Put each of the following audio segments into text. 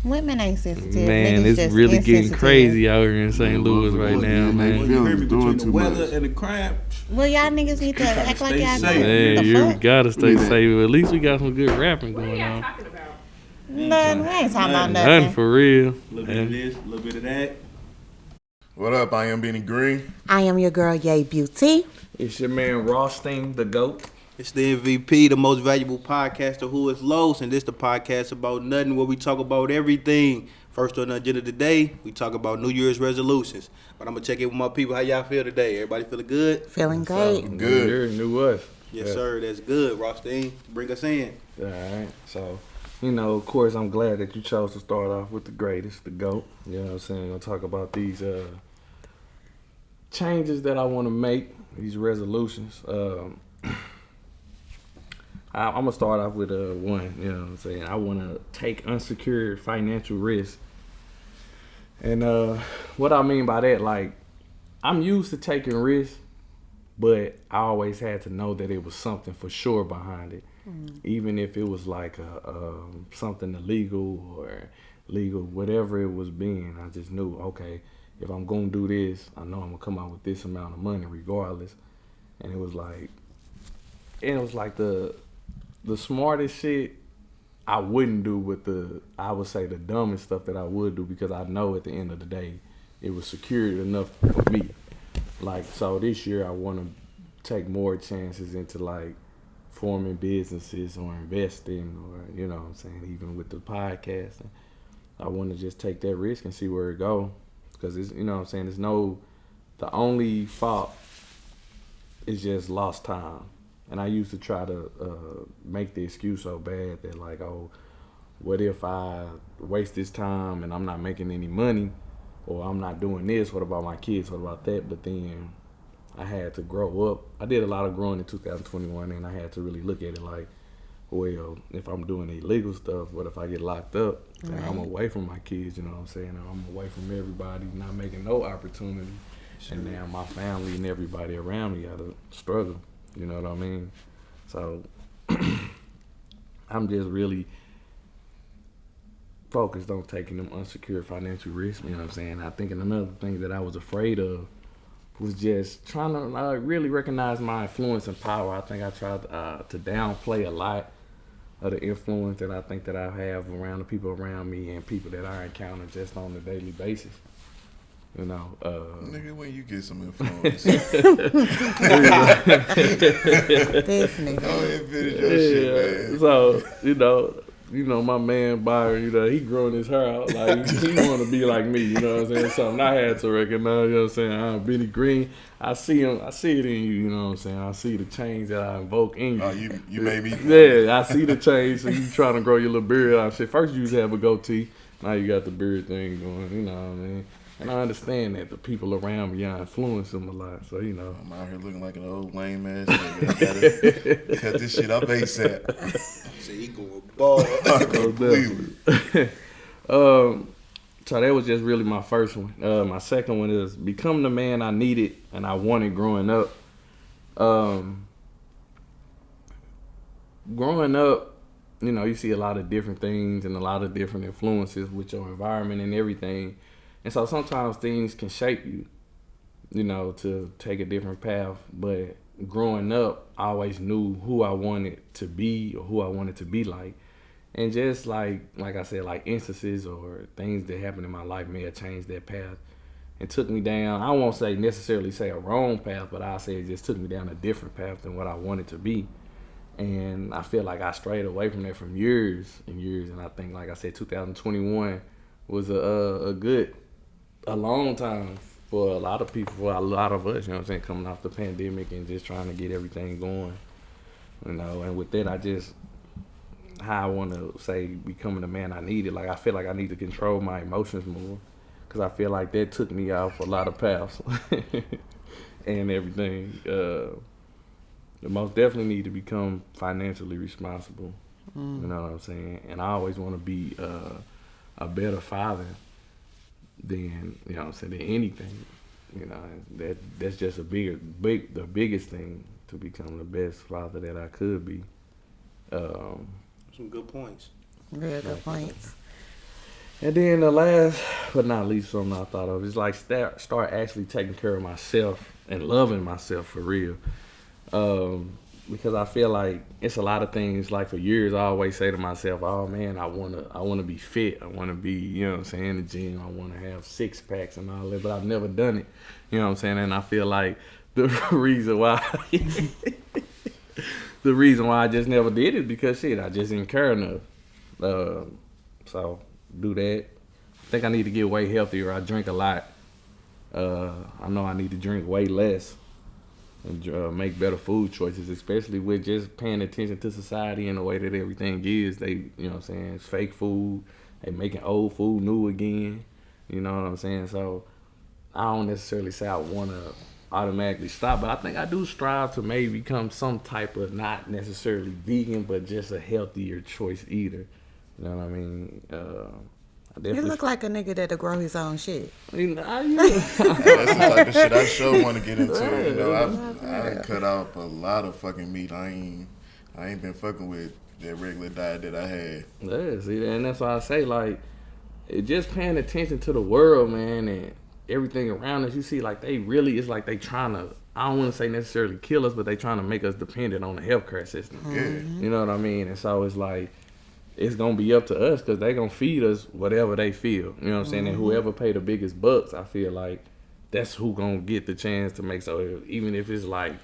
Women ain't sensitive. Man, Niggas it's just really getting insensitive. crazy out here in St. Louis right now, They man. feelings doing Between too the weather much. and the crime. Well, y'all niggas need to act like stay y'all safe. know Man, the you fuck. gotta stay Yeah. safe. At least we got some good rapping What are going y'all on. talking about? None. We ain't talking about Nothing nothing. for real. A little bit of this, a little bit of that. What up? I am Benny Green. I am your girl, Yay Beauty. It's your man Rothstein, the GOAT. It's the MVP, the most valuable podcaster who is Los, and this the podcast about nothing where we talk about everything. First on the agenda today, we talk about New Year's resolutions. But I'm gonna check in with my people. How y'all feel today? Everybody feeling good? Feeling great. Good. New us. Yes, sir. That's good. Rothstein, bring us in. All right. So, of course, I'm glad that you chose to start off with the greatest, the GOAT. You know what I'm saying? I'll talk about these changes that I want to make, these resolutions. I'm going to start off with one, you know what I'm saying? I want to take unsecured financial risk. And what I mean by that, like, I'm used to taking risks, but I always had to know that it was something for sure behind it. Even if it was like something illegal or legal, whatever it was being, I just knew, okay, if I'm going to do this, I know I'm going to come out with this amount of money regardless. And it was like the smartest shit I wouldn't do with I would say the dumbest stuff that I would do, because I know at the end of the day, it was secured enough for me. Like, so this year I want to take more chances into like forming businesses or investing, or, you know what I'm saying, even with the podcasting. I want to just take that risk and see where it go. Because it's, you know what I'm saying, the only fault is just lost time. And I used to try to make the excuse so bad that like, oh, what if I waste this time and I'm not making any money, or I'm not doing this? What about my kids? What about that? But then I had to grow up. I did a lot of growing in 2021, and I had to really look at it like, well, if I'm doing illegal stuff, what if I get locked up and I'm away from my kids, you know what I'm saying? I'm away from everybody, not making no opportunity. Sure. And now my family and everybody around me got to struggle. You know what I mean? So I'm just really focused on taking them unsecured financial risks. You know what I'm saying? I think another thing that I was afraid of was just trying to really recognize my influence and power. I think I tried to downplay a lot of the influence that I think that I have around the people around me and people that I encounter just on a daily basis. You know, Nigga, when you get some influence. This nigga. Go ahead and finish your shit, man. So, my man Byron, he growing his hair out. Like, he want to be like me, you know what I'm saying? Something I had to recognize, you know what I'm saying? I'm Benny Green. I see him, I see it in you, you know what I'm saying? I see the change that I invoke in you. Oh, you made me. Yeah, I see the change. So you trying to grow your little beard out. Shit, first you used to have a goatee. Now you got the beard thing going, you know what I mean? And I understand that the people around me, I influence them a lot, so, I'm out here looking like an old lame ass nigga. I gotta cut this shit up ASAP. Say he going bald. Completely. So that was just really my first one. My second one is become the man I needed and I wanted growing up. Growing up, you see a lot of different things and a lot of different influences with your environment and everything. And so sometimes things can shape you, to take a different path. But growing up, I always knew who I wanted to be or who I wanted to be like. And just like I said, like instances or things that happened in my life may have changed that path and took me down. I won't necessarily say a wrong path, but I'll say it just took me down a different path than what I wanted to be. And I feel like I strayed away from that from years and years. And I think, like I said, 2021 was a long time for a lot of people, for a lot of us, coming off the pandemic and just trying to get everything going, and with that, how I want to say becoming the man I needed, like I feel like I need to control my emotions more, because I feel like that took me off a lot of paths and everything. I most definitely need to become financially responsible, you know what I'm saying, and I always want to be a better father than than anything, that's just the biggest thing to become the best father that I could be. Some good points. Real good points. And then the last but not least, something I thought of is like start actually taking care of myself and loving myself for real. Because I feel like it's a lot of things. Like for years, I always say to myself, "Oh man, I wanna be fit. I wanna be, you know what I'm saying, in the gym. I wanna have 6 packs and all that." But I've never done it. You know what I'm saying? And I feel like the reason why I just never did it because shit, I just didn't care enough. So do that. I think I need to get way healthier. I drink a lot. I know I need to drink way less. And make better food choices, especially with just paying attention to society and the way that everything is. They, you know what I'm saying, it's fake food. They making old food new again. You know what I'm saying? So I don't necessarily say I want to automatically stop, but I think I do strive to maybe become some type of not necessarily vegan, but just a healthier choice eater. You know what I mean? You look like a nigga that'll grow his own shit. You know, That's the type of shit I sure want to get into. You know, I cut off a lot of fucking meat. I ain't been fucking with that regular diet that I had. Yeah, see, and that's why I say, like, just paying attention to the world, man, and everything around us. You see, like, it's like they trying to, I don't want to say necessarily kill us, but they trying to make us dependent on the healthcare system. Yeah. You know what I mean? And so it's like, it's going to be up to us because they going to feed us whatever they feel. You know what I'm saying? And whoever pay the biggest bucks, I feel like that's who going to get the chance to make. So even if it's like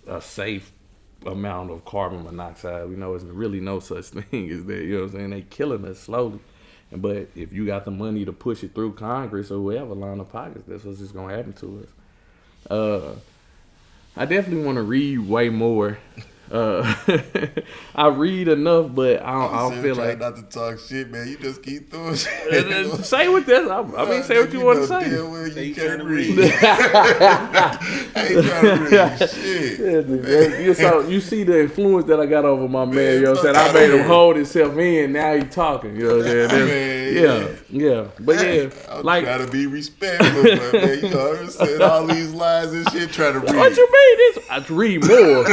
a safe amount of carbon monoxide, we know it's really no such thing as that. You know what I'm saying? They killing us slowly. But if you got the money to push it through Congress or whoever line the pockets, that's what's just going to happen to us. I definitely want to read way more. I read enough, but I don't feel like not to talk shit, man. You just keep throwing shit. Say what this. I mean, say what you want to say. Well, you can't read. I ain't trying to read shit. You see the influence that I got over my man. You know what I'm saying? I made him hold himself in. Now he talking. You know what I'm saying? Yeah. But yeah, I'm like trying to be respectful, but man, you know, I said all these lies and shit. Trying to read. What you mean? I read more.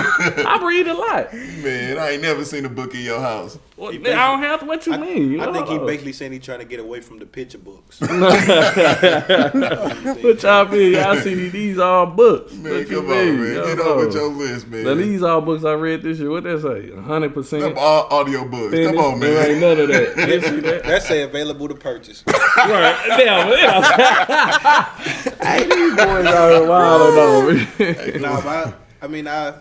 I read a lot. Man, I ain't never seen a book in your house. Well, I don't have to. What you mean? I think he basically saying he trying to get away from the picture books. What y'all mean? I see these all books. Man, what come on, man. Get on with your list, man. Now, these all books I read this year. What that say? 100%. Them all audio books. Come on, man. There ain't none of that. You see that? That say available to purchase. Right. Damn. Hey, these boys out here wilding on me. Nah,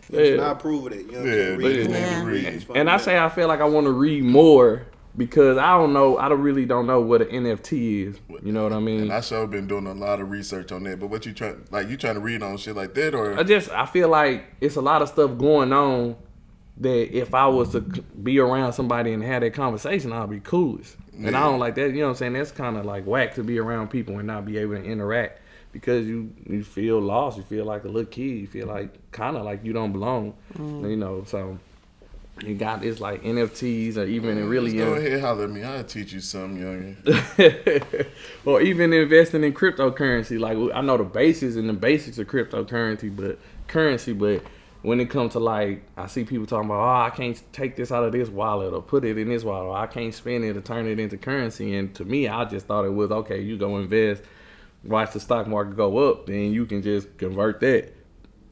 I approve of it. You know what I'm saying? Read. And I say I feel like I want to read more because I don't know. I really don't know what an NFT is. You know what I mean? And I sure been doing a lot of research on that. But what you trying to read on shit like that, or I feel like it's a lot of stuff going on that if I was to be around somebody and have that conversation, I'd be coolest. And I don't like that. You know what I'm saying? That's kind of like whack to be around people and not be able to interact. Because you feel lost, you feel like a little kid, you feel like kind of like you don't belong, you know. So you got this like NFTs or even really go ahead, holler at me. I'll teach you something, youngin. Or even investing in cryptocurrency. Like I know the basics of cryptocurrency, but when it comes to like, I see people talking about, I can't take this out of this wallet or put it in this wallet, or I can't spend it or turn it into currency. And to me, I just thought it was okay. You go invest. Watch the stock market go up, then you can just convert that,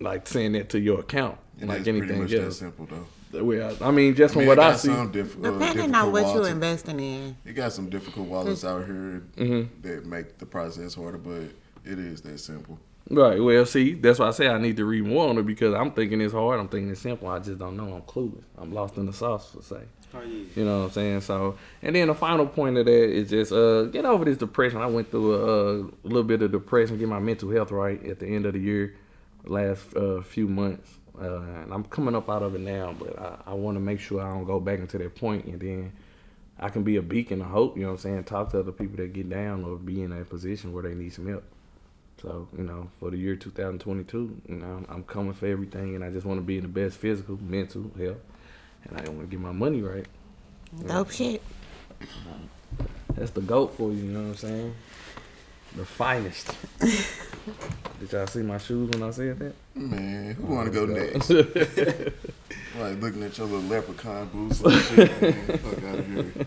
like send that to your account, like anything pretty much else. That simple though. Well, I mean, just from what I see, depending on what you're investing in, you got some difficult wallets out here that make the process harder, but it is that simple. Right. Well, see, that's why I say I need to read more on it because I'm thinking it's hard. I'm thinking it's simple. I just don't know. I'm clueless. I'm lost in the sauce, per se. Oh, yeah. You know what I'm saying? So, and then the final point of that is just get over this depression. I went through a little bit of depression, get my mental health right at the end of the year, last few months. And I'm coming up out of it now, but I want to make sure I don't go back into that point, and then I can be a beacon of hope, you know what I'm saying? Talk to other people that get down or be in a position where they need some help. So, you know, for the year 2022, you know, I'm coming for everything, and I just want to be in the best physical, mental health. And I want to get my money right. Dope shit. That's the GOAT for you, you know what I'm saying? The finest. Did y'all see my shoes when I said that? Man, who want to go next? Like looking at your little leprechaun boots and shit, man. Fuck out of here.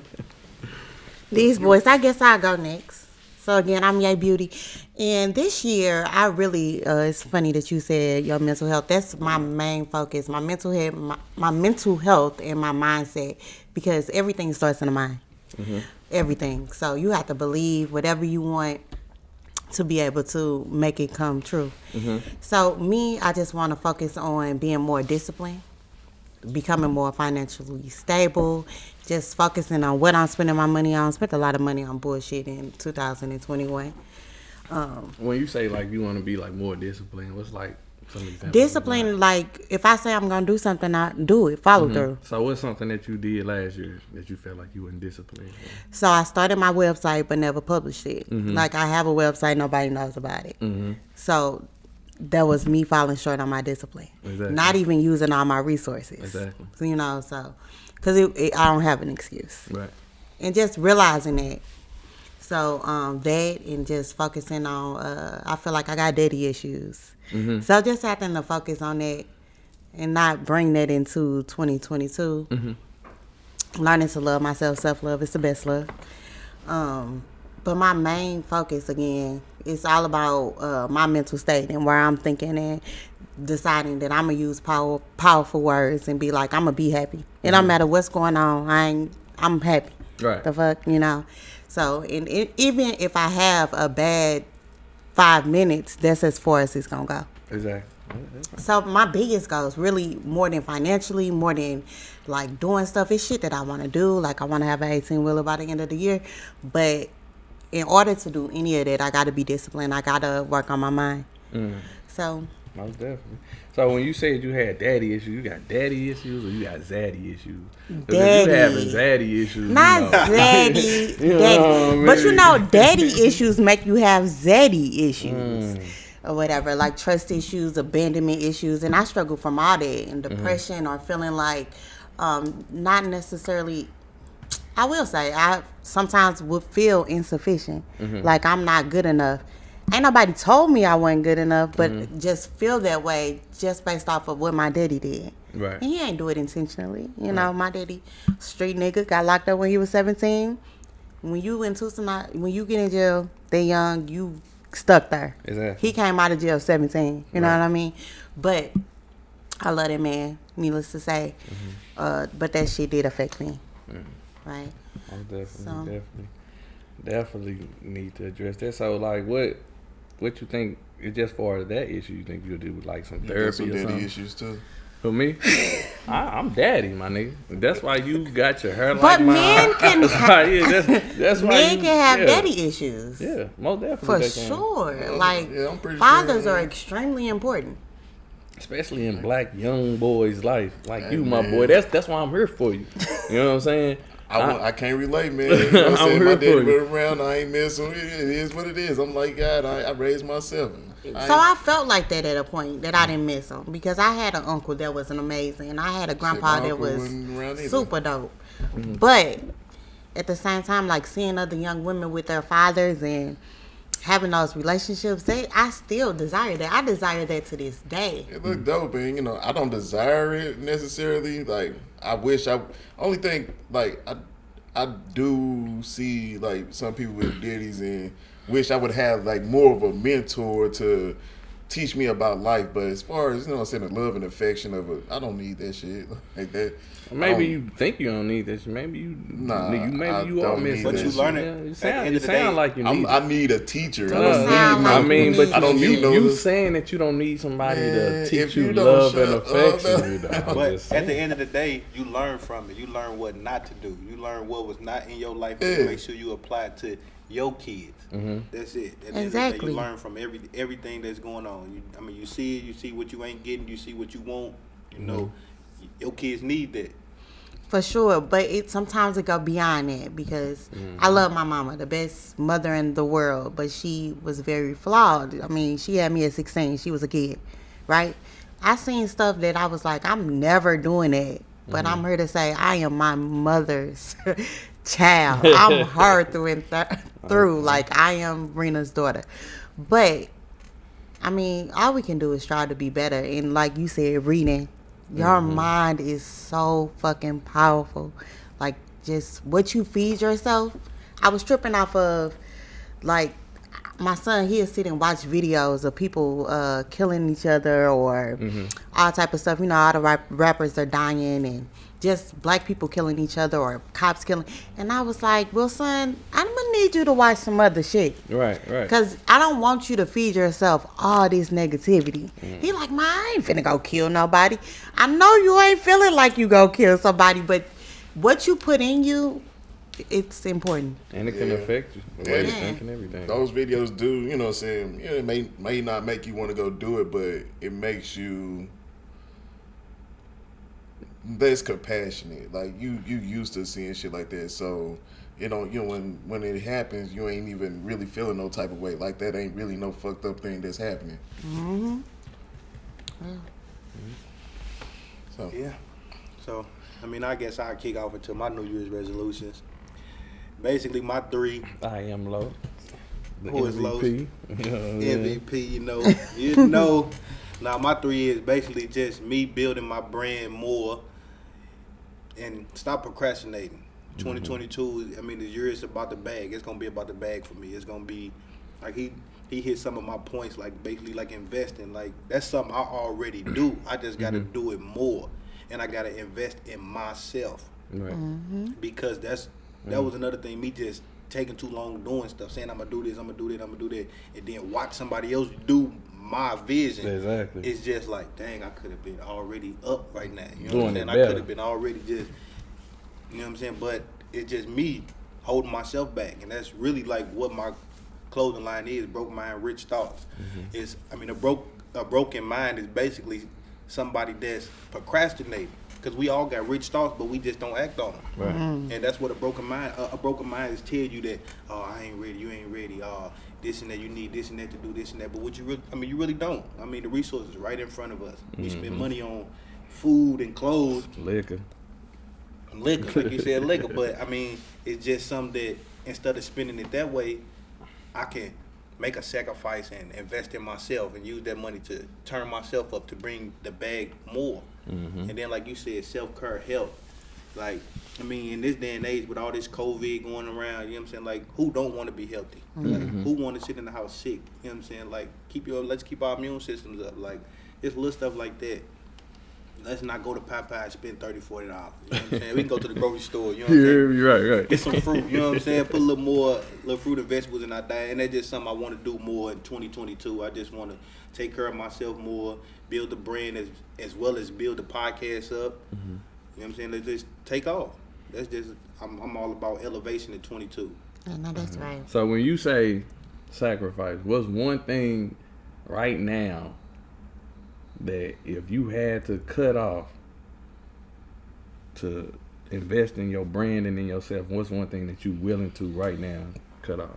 These boys, I guess I'll go next. So again, I'm Yay Beauty. And this year, I really, it's funny that you said your mental health. That's my main focus, my mental health, my mental health and my mindset, because everything starts in the mind. Mm-hmm. Everything. So you have to believe whatever you want to be able to make it come true. Mm-hmm. So me, I just want to focus on being more disciplined, becoming more financially stable, just focusing on what I'm spending my money on. I spent a lot of money on bullshit in 2021. When you say like you want to be like more disciplined, what's like some examples? Discipline, like if I say I'm gonna do something, I do it, follow through. So what's something that you did last year that you felt like you weren't disciplined? So I started my website but never published it. Like I have a website, nobody knows about it. So that was me falling short on my discipline. Exactly. Not even using all my resources. Exactly. So, you know, so because I don't have an excuse. Right. And just realizing that. So that and just focusing on, I feel like I got daddy issues. So just having to focus on that and not bring that into 2022. Learning to love myself, self-love is the best love. But my main focus, again, is all about my mental state and where I'm thinking and deciding that I'm going to use powerful words and be like, I'm going to be happy. It don't matter what's going on, I'm happy. Right. The fuck, you know? So, and even if I have a bad 5 minutes, that's as far as it's going to go. Exactly. So my biggest goal is really more than financially, more than like doing stuff. It's shit that I want to do. Like I want to have an 18-wheeler by the end of the year. But in order to do any of that, I got to be disciplined. I got to work on my mind. So. Most definitely. So when you said you had daddy issues, you got daddy issues or you got zaddy issues? If you having zaddy issues, not zaddy, daddy. But you know, daddy issues make you have zaddy issues. Or whatever, like trust issues, abandonment issues, and I struggle from all that, and depression or feeling like not necessarily, I will say, I sometimes would feel insufficient, like I'm not good enough. Ain't nobody told me I wasn't good enough, but just feel that way just based off of what my daddy did. Right. And he ain't do it intentionally. You know, my daddy, street nigga, got locked up when he was 17. When you get in jail, they young, you stuck there. Exactly. He came out of jail 17. You know what I mean? But I love that man, needless to say. But that shit did affect me. Right? Definitely need to address that. So, like, what you think is just for that issue? You think you'll do with like some therapy some or daddy something? issues too. For me, I'm daddy, my nigga. That's why you got your hair But like mine. men can that's why men you, can have daddy issues. Yeah, most definitely. For they can. sure. Like, I'm pretty fathers sure, are extremely important. Especially in black young boys' life. Like Hey, you, my man. boy. That's why I'm here for you. You know what I'm saying? I can't relate, man. You know what I'm saying? I'm My here daddy for you. been around. I ain't messing with it. It is what it is. I'm like, God, I raised myself. So I felt like that at a point that I didn't miss him because I had an uncle that was an amazing. I had a grandpa my that uncle was wasn't around either. super dope. But at the same time, like seeing other young women with their fathers and having those relationships, I still desire that. I desire that to this day. It look dope, and you know, I don't desire it necessarily. Like, I wish only thing, like, I do see like some people with daddies and wish I would have like more of a mentor to teach me about life. But as far as, you know what I'm saying, the love and affection of it, I don't need that shit like that. Maybe you think you don't need this. Maybe you. Nah, maybe I you are don't need missing. that But you shit. learn Yeah, it. you At the sound, end you of the sound day, like you need it. I need a teacher. I Doesn't don't sound need like I mean, but I don't need you no. saying that you don't need somebody to Man, teach if you you don't love and shut up, affection. You know, I'm But just at the saying. end of the day, you learn from it. You learn what not to do. You learn what was not in your life, and Yeah. you make sure you apply it to your kids. That's it. At the end of the day, Exactly. you learn from everything that's going on. You see it. You see what you ain't getting. You see what you want. You know, your kids need that. For sure, but sometimes it go beyond that because I love my mama, the best mother in the world, but she was very flawed. I mean, she had me at 16. She was a kid, right? I seen stuff that I was like, I'm never doing that. But I'm here to say I am my mother's child. I'm her through and through. Like, I am Rena's daughter. But, I mean, all we can do is try to be better. And like you said, reading. Your mind is so fucking powerful. Like, just what you feed yourself. I was tripping off of, like, my son, he'll sit and watch videos of people killing each other or all type of stuff. You know, all the rappers are dying and just black people killing each other or cops killing. And I was like, well, son, I'm going to need you to watch some other shit. Right. Because I don't want you to feed yourself all this negativity. He like, Ma, I ain't finna go kill nobody. I know you ain't feeling like you go kill somebody, but what you put in you, it's important. And it can affect you. The way you think and everything. Those videos do, you know what I'm saying, it may not make you want to go do it, but it makes you less compassionate. Like, you used to seeing shit like that, so you know, when it happens, you ain't even really feeling no type of way. Like, that ain't really no fucked up thing that's happening. So Yeah. So, I mean, I guess I'll kick off into my New Year's resolutions. Basically, my 3. I am low. The Who is low? MVP. You know what I mean? MVP, you know. Now, my 3 is basically just me building my brand more and stop procrastinating. 2022, I mean, the year is about the bag. It's going to be about the bag for me. It's going to be, like, he hit some of my points, like, basically, like, investing. Like, that's something I already do. I just got to do it more. And I got to invest in myself. Right. Because that was another thing, me just taking too long doing stuff, saying I'm going to do this, I'm going to do that, I'm going to do that, and then watch somebody else do my vision. Exactly. It's just like, dang, I could have been already up right now. You know Doing what I'm saying? it I better. could have been already just, you know what I'm saying? But it's just me holding myself back. And that's really like what my clothing line is, Broke Mind, Rich Thoughts. It's, I mean, a broken mind is basically somebody that's procrastinating. Because we all got rich thoughts, but we just don't act on them. Right. And that's what a broken mind is tell you that, oh, I ain't ready, you ain't ready, this and that, you need this and that to do this and that. But what you really don't. I mean, the resources are right in front of us. We spend money on food and clothes. Liquor. Like you said, liquor. But I mean, it's just something that instead of spending it that way, I can make a sacrifice and invest in myself and use that money to turn myself up to bring the bag more. And then, like you said, self-care, health. Like, I mean, in this day and age with all this COVID going around, you know what I'm saying? Like, who don't want to be healthy? Like, who want to sit in the house sick? You know what I'm saying? Like, let's keep our immune systems up. Like, it's little stuff like that. Let's not go to Popeye and spend $30, $40. You know what I'm saying? We can go to the grocery store, you know what I'm saying? Yeah, right. Get some fruit, you know what I'm saying? Put a little fruit and vegetables in our diet. And that's just something I want to do more in 2022. I just want to take care of myself more, build the brand as well as build the podcast up. You know what I'm saying? Let's just take off. That's just, I'm all about elevation in 22. I know that's right. So when you say sacrifice, what's one thing right now that if you had to cut off to invest in your brand and in yourself, what's one thing that you willing to right now cut off?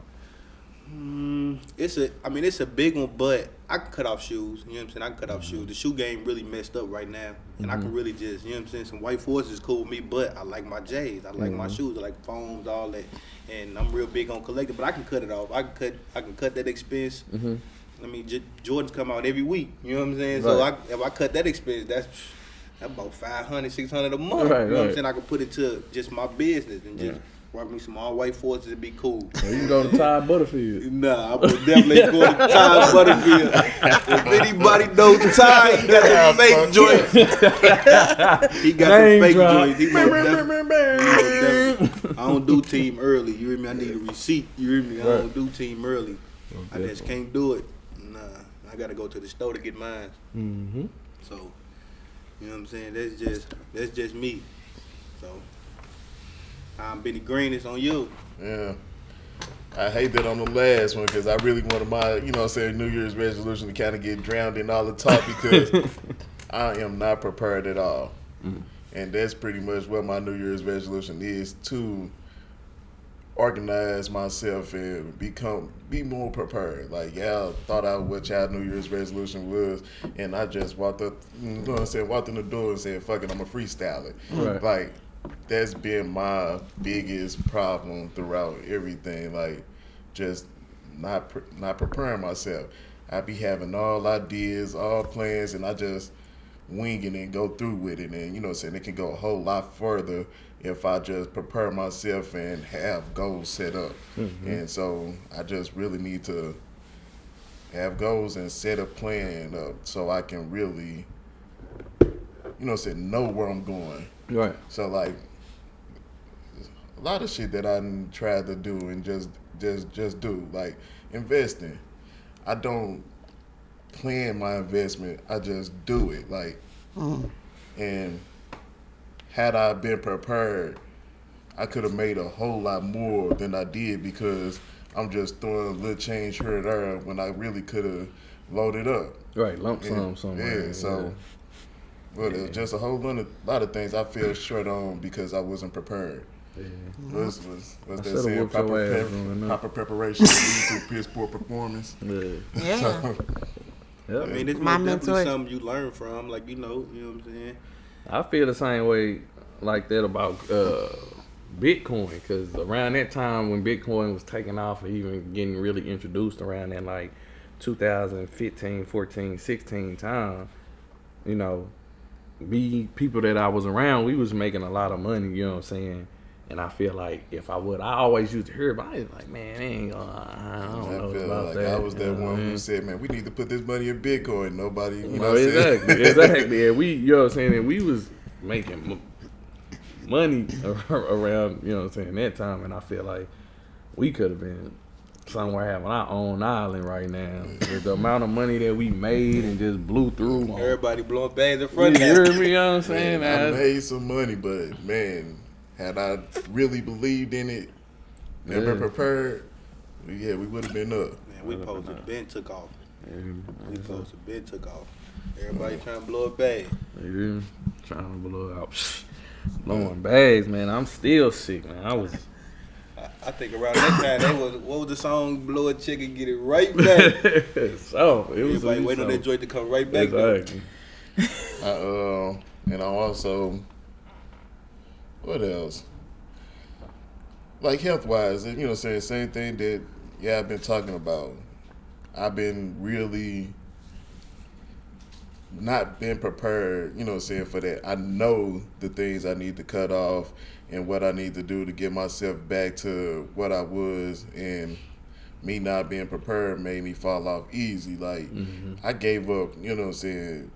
It's a big one, but I can cut off shoes. You know what I'm saying? I can cut off shoes. The shoe game really messed up right now, and I can really just, you know what I'm saying? Some white forces is cool with me, but I like my J's. I like my shoes. I like foams, all that, and I'm real big on collecting. But I can cut it off. I can cut that expense. I mean, Jordans come out every week. You know what I'm saying? Right. So if I cut that expense, that's about $500, $600 a month. Right, you know what I'm right. saying? I can put it to just my business and just rock me some all white forces and be cool. Well, you can go to Ty Butterfield. Nah, I would definitely go to Ty Butterfield. If anybody knows Ty, he got the fake joints. He got Name the fake drop. joints. He definitely. I don't do team early. You hear me? I need a receipt. You hear me? I don't do team early. I just can't do it. Nah, I gotta go to the store to get mine. So, you know what I'm saying? That's just me. So, I'm Benny Green. It's on you. yeah, I hate that on the last one because I really wanted my, you know what I'm saying, New Year's resolution to kind of get drowned in all the talk because I am not prepared at all. And that's pretty much what my New Year's resolution is, to organize myself and be more prepared. Like, y'all thought out what y'all New Year's resolution was, and I just walked up, you know what I'm saying, walked in the door and said, fuck it, I'm a freestyle it. Right. Like, that's been my biggest problem throughout everything. Like, just not preparing myself. I be having all ideas, all plans, and I just wing it and go through with it. And, you know what I'm saying, it can go a whole lot further if I just prepare myself and have goals set up. And so I just really need to have goals and set a plan up so I can really, know where I'm going. Right. So like a lot of shit that I tried to do and just do, like investing. I don't plan my investment. I just do it. Like, and had I been prepared, I could have made a whole lot more than I did because I'm just throwing a little change here and there when I really could have loaded up. Right. Lump sum And, somewhere. yeah, so but it was just a whole lot of things I fell short on because I wasn't prepared. Yeah. What's that should've saying? whooped your ass on that. Proper preparation leads to piss poor performance. Yeah. Yeah. Yep. I mean, it's My definitely mentor- something you learn from. Like, you know what I'm saying? I feel the same way like that about Bitcoin, because around that time when Bitcoin was taking off or even getting really introduced around that like 2015, 14, 16 time, people that I was around, we was making a lot of money, you know what I'm saying? And I feel like if I always used to hear about it, like, man, they ain't gonna, I don't know feel about like that. I was that you know what I one who mean? said, man, we need to put this money in Bitcoin. Nobody, you know No, what I'm saying? exactly. And we, you know what I'm saying, and we was making money around, you know what I'm saying, that time, and I feel like we could have been somewhere having our own island right now. With the amount of money that we made and just blew through. Everybody blowing bags in You front of hear that. me? You know what I'm saying? Man, I made some money, but man, had I really believed in it, never Yeah. prepared, we would have been up. Man, we posted, Ben took off. Yeah, We posted, Ben took off. Everybody trying to blow a bag. yeah, trying to blow out. Blowing bags, man. I'm still sick, man. I was. I think around that time, what was the song? Blow a chick and get it right back. So it was Everybody waiting on that joint to come right back. though. Exactly. And I also, what else? Like health wise, you know what I'm saying? Same thing that, I've been talking about. I've been really not been prepared, you know what I'm saying, for that. I know the things I need to cut off and what I need to do to get myself back to what I was, and me not being prepared made me fall off easy. Like, I gave up, you know what I'm saying,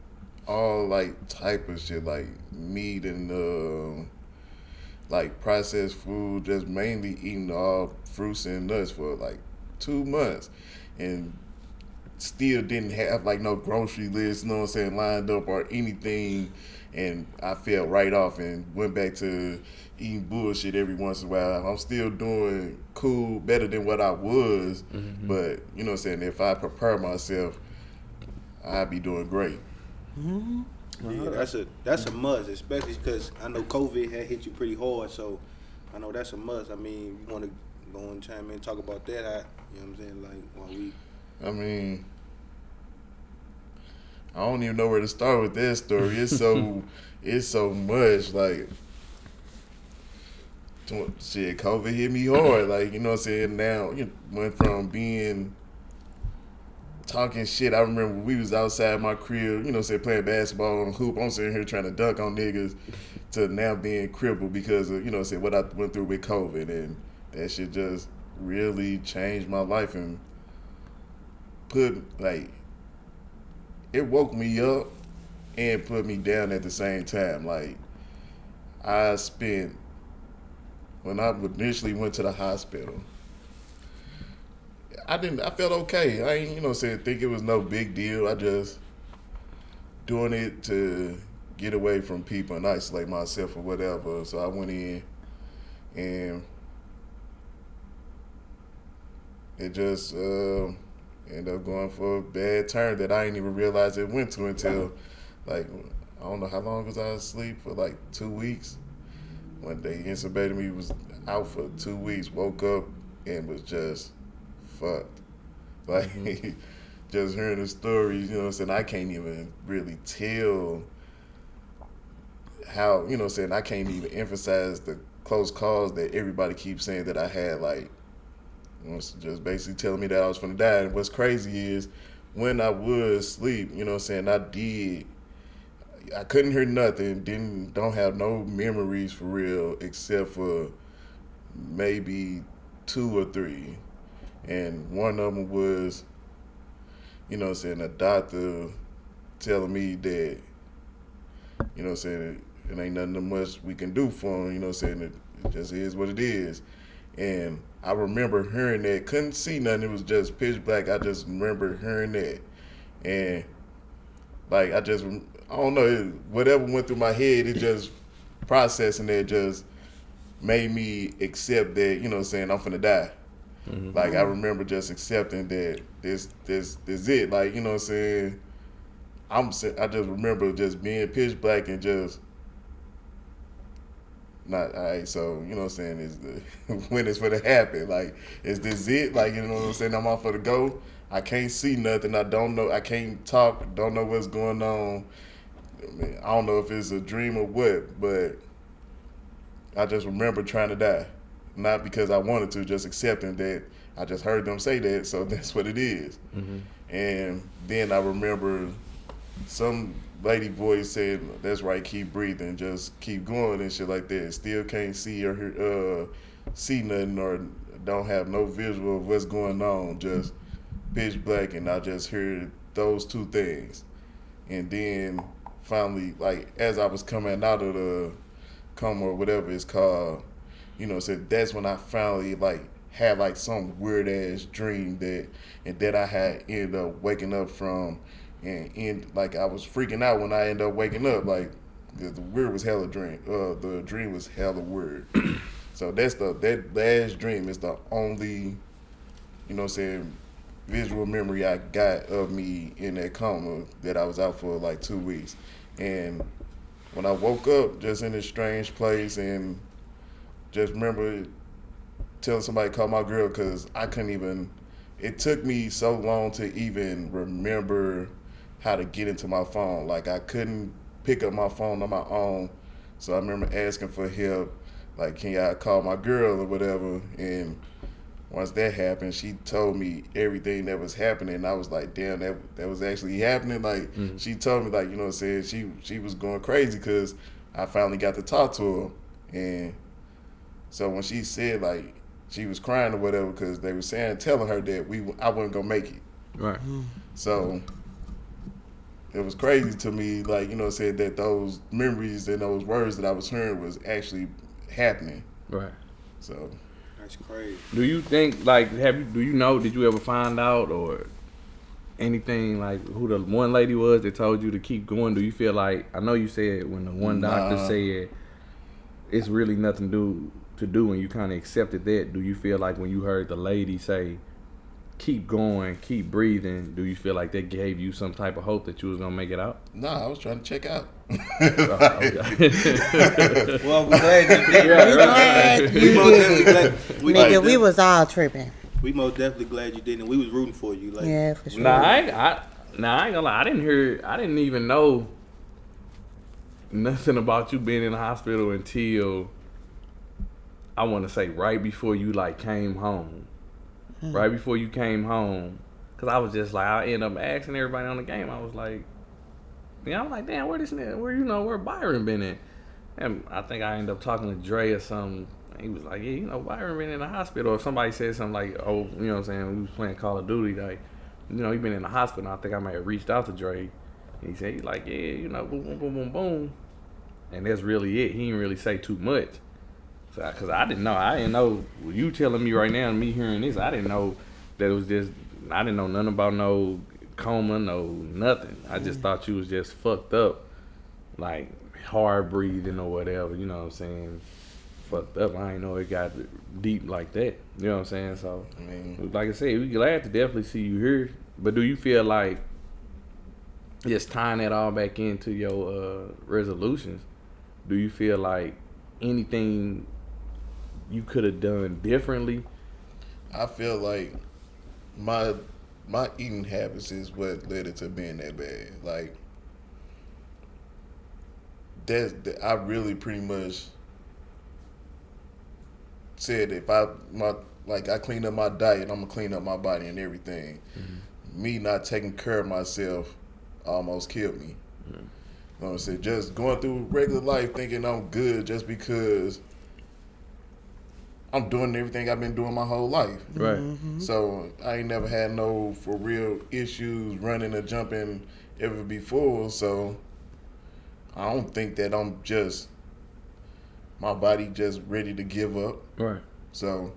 all like type of shit, like meat and like processed food, just mainly eating all fruits and nuts for like 2 months, and still didn't have like no grocery list, you know what I'm saying, lined up or anything, and I fell right off and went back to eating bullshit every once in a while. I'm still doing cool, better than what I was, but you know what I'm saying, if I prepare myself, I'd be doing great. Yeah, that's a must, especially because I know COVID had hit you pretty hard. So I know that's a must. I mean, you want to go and chime in and talk about that? You know what I'm saying? Like, while we. I mean, I don't even know where to start with that story. It's so much. Like, shit, COVID hit me hard. Like, you know what I'm saying? Now, went from being talking shit. I remember we was outside my crib, you know what I'm saying, playing basketball on the hoop. I'm sitting here trying to dunk on niggas, to now being crippled because of, you know what I'm saying, what I went through with COVID. And that shit just really changed my life and it woke me up and put me down at the same time. Like, when I initially went to the hospital, I felt okay. I ain't, you know what I'm saying, think it was no big deal. I just doing it to get away from people and isolate myself or whatever. So I went in and it just ended up going for a bad turn that I didn't even realize it went to until, like, I don't know how long was I asleep, for like 2 weeks. One day intubated me, was out for 2 weeks, woke up and was just fucked. Like, just hearing the stories, you know what I'm saying, I can't even really tell how, you know what I'm saying, I can't even emphasize the close calls that everybody keeps saying that I had. Like, was just basically telling me that I was finna die. And what's crazy is when I would sleep, you know what I'm saying, I did, I couldn't hear nothing. Don't have no memories for real, except for maybe 2 or 3, and one of them was, a doctor telling me that, it ain't nothing much we can do for him. It just is what it is. And I remember hearing that. Couldn't see nothing. It was just pitch black. I just remember hearing that. And, like, I don't know, whatever went through my head, it just processing that just made me accept that, I'm finna die. Mm-hmm. Like, I remember just accepting that this it. Like, I just remember just being pitch black and just not, all right, so, is when it's for to happen. Like, is this it? Like, I'm off for the go. I can't see nothing. I don't know. I can't talk. Don't know what's going on. I don't know if it's a dream or what, but I just remember trying to die. Not because I wanted to, just accepting that I just heard them say that, so that's what it is. Mm-hmm. And then I remember some lady voice said, "That's right, keep breathing, just keep going," and shit like that. Still can't see or hear, see nothing, or don't have no visual of what's going on, just pitch black, and I just heard those 2 things. And then finally, like, as I was coming out of the coma or whatever it's called, that's when I finally, like, had, like, some weird ass dream that I had ended up waking up from. And like, I was freaking out when I ended up waking up. Like, the weird was hella dream. The dream was hella weird. So that last dream is the only, visual memory I got of me in that coma that I was out for like 2 weeks. And when I woke up, just in this strange place, and just remember telling somebody to call my girl, because I couldn't even. It took me so long to even remember how to get into my phone. Like, I couldn't pick up my phone on my own. So I remember asking for help, like, can y'all call my girl or whatever? And once that happened, she told me everything that was happening. And I was like, damn, that was actually happening. Like, She told me, like, she was going crazy because I finally got to talk to her. And so when she said, like, she was crying or whatever because they were telling her that I wasn't gonna make it. Right. So it was crazy to me, like, said that those memories and those words that I was hearing was actually happening. Right. So that's crazy. Do you think, like, did you ever find out or anything, like, who the one lady was that told you to keep going? Do you feel like, I know you said when the one doctor said it's really nothing to do and you kind of accepted that, do you feel like when you heard the lady say keep going, keep breathing, do you feel like that gave you some type of hope that you was gonna make it out? No, I was trying to check out. Well, we're glad you did. Nigga, we was all tripping. We most definitely glad you did, and we was rooting for you. Like, yeah, for sure. I ain't gonna lie. I didn't even know nothing about you being in the hospital until, I want to say, right before you, like, came home. Right before you came home. Because I was just like, I ended up asking everybody on the game. I was like, damn, where Byron been at? And I think I ended up talking to Dre or something. He was like, yeah, Byron been in the hospital. Or somebody said something like, oh, you know what I'm saying, we was playing Call of Duty. Like, he been in the hospital. I think I might have reached out to Dre. And he said, he's like, yeah, boom, boom, boom, boom, boom. And that's really it. He didn't really say too much. Because I didn't know. You telling me right now and me hearing this, I didn't know that it was just, I didn't know nothing about no coma, no nothing. I just thought you was just fucked up, like hard breathing or whatever, you know what I'm saying? Fucked up. I didn't know it got deep like that, you know what I'm saying? So, like I said, we glad to definitely see you here. But do you feel like, just tying that all back into your resolutions, do you feel like anything you could have done differently? I feel like my eating habits is what led it to being that bad. Like, I really pretty much said if I clean up my diet, I'm gonna clean up my body and everything. Me not taking care of myself almost killed me. know what I'm saying, just going through regular life thinking I'm good just because I'm doing everything I've been doing my whole life. Right. So I ain't never had no for real issues running or jumping ever before. So I don't think that I'm just my body just ready to give up. Right. So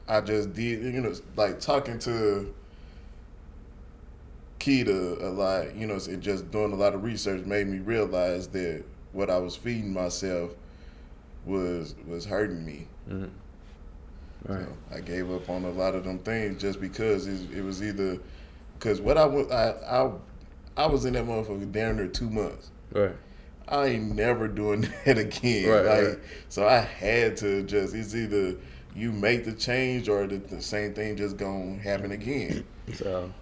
I just did, like talking to Keita a lot, and just doing a lot of research made me realize that what I was feeding myself was hurting me. Mm-hmm. Right. So I gave up on a lot of them things just because it was either because what I was in that motherfucker down there 2 months. Right. I ain't never doing that again. Right. So I had to it's either you make the change or the same thing just gonna happen again.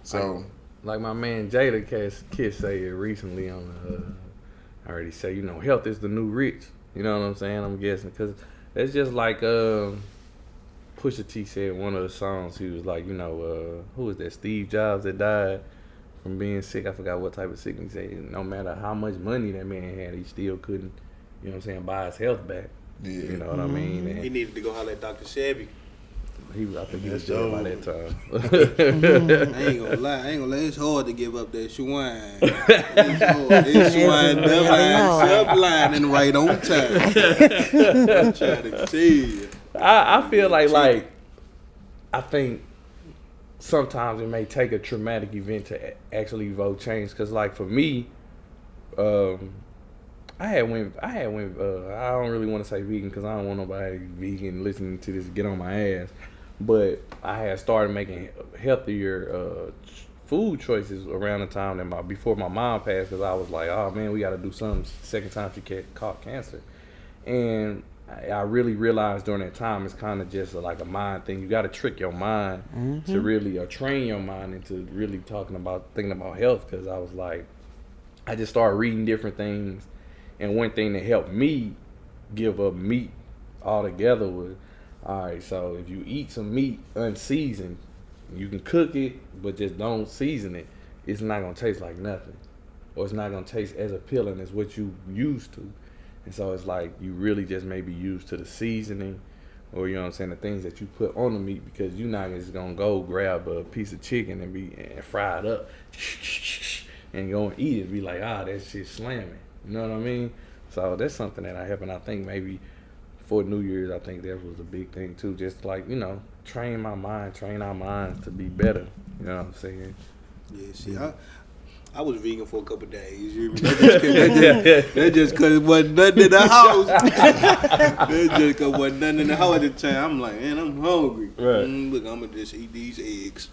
So like my man Jada Kiss said recently on I already say, health is the new rich. You know what I'm saying? I'm guessing because it's just like Pusha T said in one of the songs. He was like, who was that? Steve Jobs that died from being sick. I forgot what type of sickness. He said no matter how much money that man had, he still couldn't, buy his health back. Yeah. You know what I mean? And He needed to go holler at Dr. Shabby. I think he was dead by that time. I ain't gonna lie. It's hard to give up that swine. It's swine sublining right on time. I'm trying to tell you. I feel like I think sometimes it may take a traumatic event to actually evoke change. Cause like for me, I don't really want to say vegan because I don't want nobody vegan listening to this get on my ass. But I had started making healthier food choices around the time that before my mom passed, because I was like, oh man, we got to do something. Second time she caught cancer, and I really realized during that time it's kind of just like a mind thing. You got to trick your mind to really train your mind into really thinking about health. Because I was like, I just started reading different things, and one thing that helped me give up meat altogether was, all right, so if you eat some meat unseasoned, you can cook it, but just don't season it. It's not gonna taste like nothing, or it's not gonna taste as appealing as what you used to. And so it's like you really just may be used to the seasoning, or the things that you put on the meat, because you're not just gonna go grab a piece of chicken and fry it up and go and eat it. Be like, that shit's slamming. You know what I mean? So that's something that I have, and I think maybe for New Year's, I think that was a big thing too. Just like, train our minds to be better. You know what I'm saying? Yeah, see, I was vegan for a couple of days. You hear me? That just cause it wasn't nothing in the house. That just cause it wasn't nothing in the house at the time. I'm like, man, I'm hungry. Right. Look, I'm gonna just eat these eggs.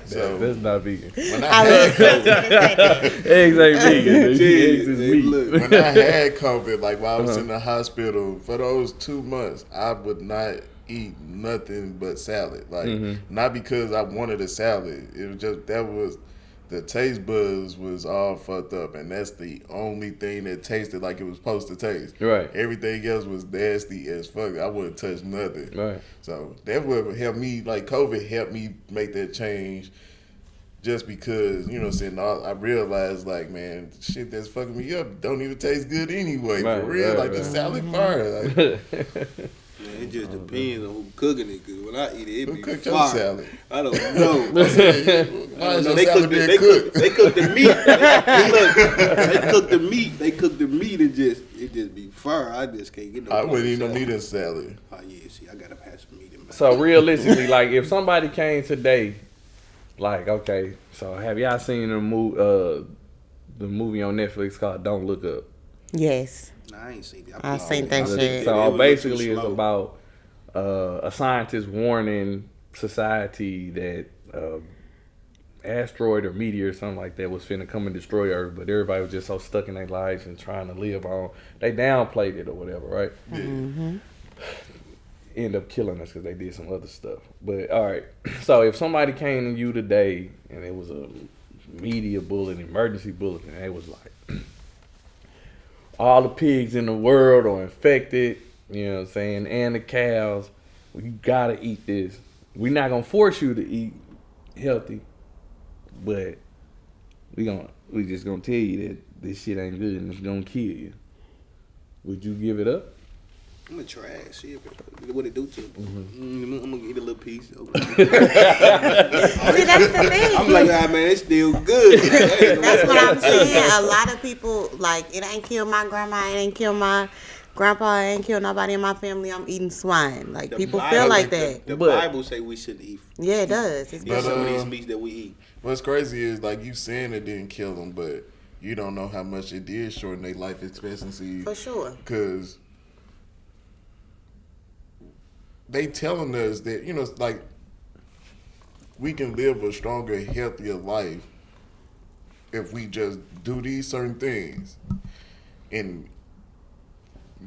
So that's not vegan. When I had COVID, Eggs ain't vegan. Eggs is meat. Look. when I had COVID, like while I was in the hospital for those 2 months, I would not eat nothing but salad. Like not because I wanted a salad. It was just the taste buds was all fucked up, and that's the only thing that tasted like it was supposed to taste. Right. Everything else was nasty as fuck. I wouldn't touch nothing. Right. So that would help me, like COVID helped me make that change, just because, I realized, like, man, shit that's fucking me up don't even taste good anyway. Right, for real. right, The salad fire. Like, Man, it just depends on who cooking it. Cause when I eat it, who be cooked fire. your salad? I don't know. Why is your salad being cooked? They cook the meat. They cook the meat. They cook the meat and it just be fire. I just can't get no. I wouldn't eat no meat in salad. Oh yeah, see, I gotta pass some meat in my. So realistically, like if somebody came today, like, okay, so have y'all seen the movie on Netflix called Don't Look Up? Yes. Nah, I ain't seen that. I seen that shit. So basically, it's about a scientist warning society that asteroid or meteor or something like that was finna come and destroy Earth, but everybody was just so stuck in their lives and trying to live on. They downplayed it or whatever, right? Yeah. End up killing us because they did some other stuff. But all right, so if somebody came to you today and it was a media bulletin, emergency bulletin, and it was like, all the pigs in the world are infected, you know what I'm saying, and the cows, well, you gotta eat this. We're not gonna force you to eat healthy, but we gonna we just gonna tell you that this shit ain't good and it's gonna kill you. Would you give it up? I'm gonna try it. See what it do to you. I'm gonna eat a little piece. See, that's the thing. I'm like, man, it's still good. That's what I'm saying. A lot of people, like, it ain't killed my grandma, it ain't killed my grandpa, it ain't killed nobody in my family. I'm eating swine. Like, people feel like that. The Bible say we shouldn't eat. Yeah, it does. It's Some of these meats that we eat. What's crazy is, like, you saying it didn't kill them, but you don't know how much it did shorten their life expectancy. For sure. Because they telling us that, you know, like, we can live a stronger, healthier life if we just do these certain things. And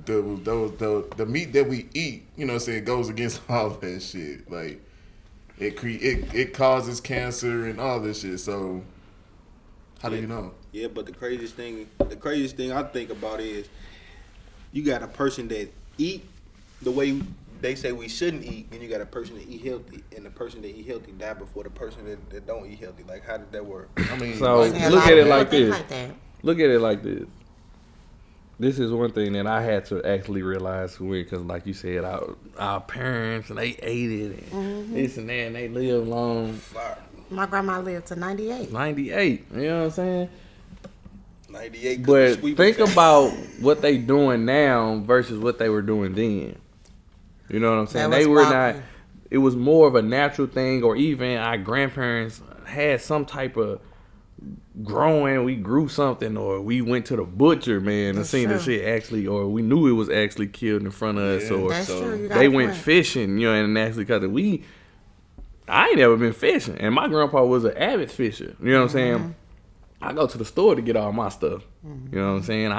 the meat that we eat, you know what I'm saying, goes against all that shit. Like, it causes cancer and all this shit. So how do you know? Yeah, but the craziest thing I think about is you got a person that eat the way they say we shouldn't eat, and you got a person that eat healthy, and the person that eat healthy die before the person that don't eat healthy. Like, how did that work? I mean, so like, look at it like this. Look at it like this. This is one thing that I had to actually realize because, like you said, our parents, and they ate it, and this and that, and they lived long. My grandma lived to 98. 98, you know what I'm saying? 98. But think about what they doing now versus what they were doing then. You know what I'm saying? They were not. It was more of a natural thing, or even our grandparents had some type of growing. We grew something, or we went to the butcher, man, and seen the shit actually, or we knew it was actually killed in front of us, or they went fishing, you know, and actually because I ain't never been fishing, and my grandpa was an avid fisher. You know what I'm saying? I go to the store to get all my stuff. You know what I'm saying?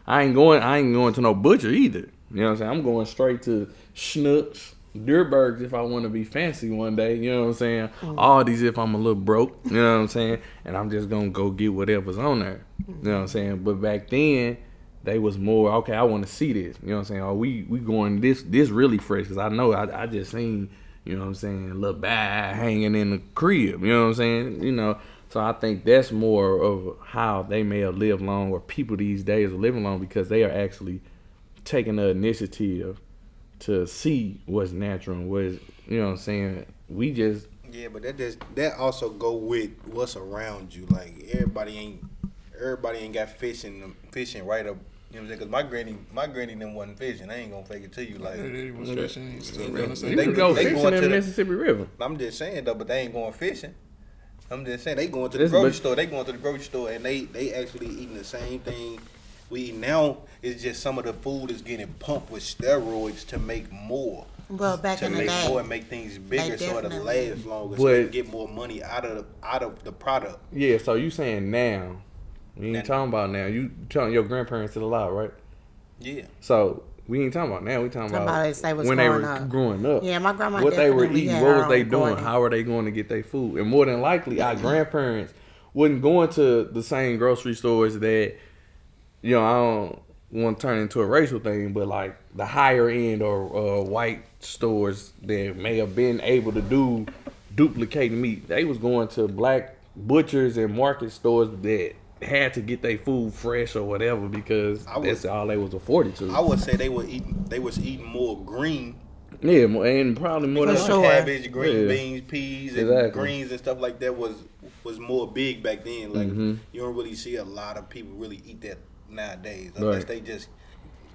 I ain't going to no butcher either. You know what I'm saying? I'm going straight to Schnucks, Dierbergs if I want to be fancy one day. You know what I'm saying? All these if I'm a little broke. You know what I'm saying? And I'm just gonna go get whatever's on there. You know what I'm saying? But back then, they was more, okay, I want to see this. You know what I'm saying? Oh, we going this really fresh, because I know I just seen, you know what I'm saying, a little bag hanging in the crib. You know what I'm saying? You know, so I think that's more of how they may have lived long, or people these days are living long, because they are actually taking the initiative to see what's natural and what's, you know what I'm saying. We just but that also go with what's around you. Like, everybody ain't got fishing right up. You know what I'm saying? Because my granny them wasn't fishing. I ain't gonna fake it to you. Like, they was fishing. they go fishing in the Mississippi River. I'm just saying though, but they ain't going fishing. I'm just saying they going to the grocery store. They going to the grocery store, and they actually eating the same thing we eat now. It's just some of the food is getting pumped with steroids to make more. Well, back in the day, to make more and make things bigger, so it'll last longer, so they get more money out of the product. Yeah, so you saying now? We ain't talking about now. You telling your grandparents still alive, right? Yeah. So we ain't talking about now. We talking about when they were growing up. Yeah, my grandma. What they were eating, what was they doing? How were they going to get their food? And more than likely, our grandparents wasn't going to the same grocery stores that, you know, I don't want to turn into a racial thing, but like the higher end or white stores that may have been able to do duplicating meat. They was going to black butchers and market stores that had to get their food fresh or whatever, because that's all they was afforded to. I would say they was eating more green. Yeah, and probably more than cabbage, green beans, peas, and greens and stuff like that was more big back then. Like, you don't really see a lot of people really eat that nowadays, unless they just